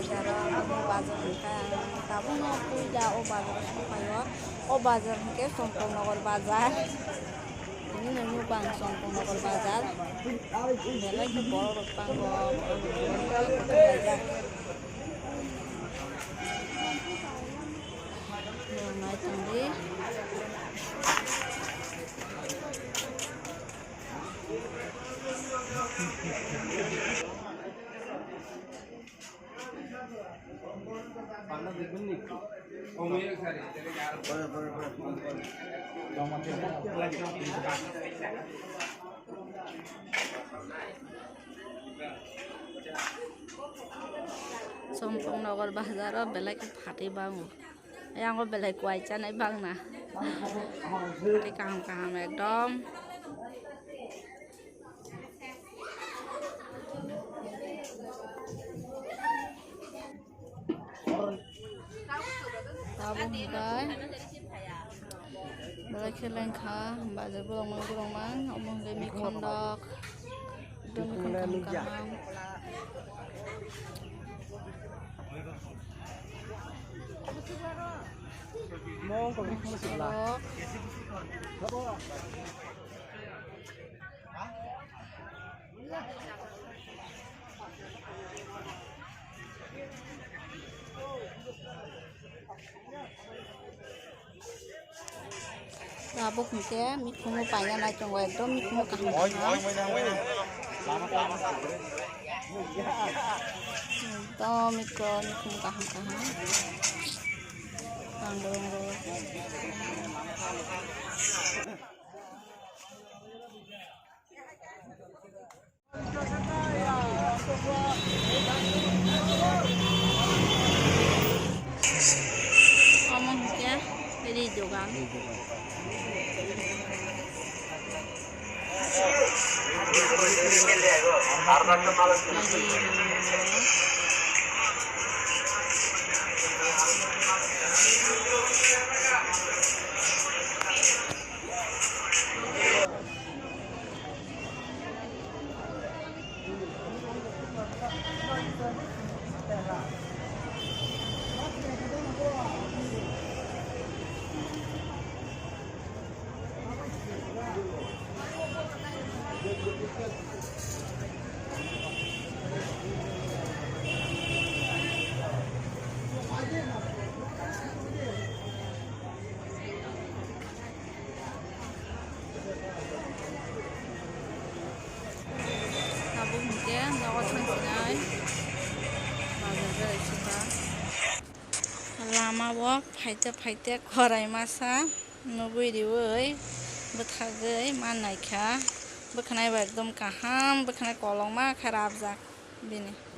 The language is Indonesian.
bazar ka tabung no puja o bazar sampayo o bazar ke Sompongnagar bazar ini nemu bang Sompongnagar bazar bela ke bor pang bazar mai tunggi Sompongnagar bazar belai phati bangu yang belai kuai canai bang na phati kaham ekdom tabung kai belai keleng kha bazar burung mang omong demi kondok demi kaham mau kau ni sebelah. Tabuk ni ke, mikmu payah naik cunggai itu, mikmu kaham. To mikmu kaham. Panggung omong ya, jadi juga. Lama wak faite korai masa nubui diwoi bethagai manai kha bekhnai ba ekdom kaham bekhnai kolong ma kharab jak bini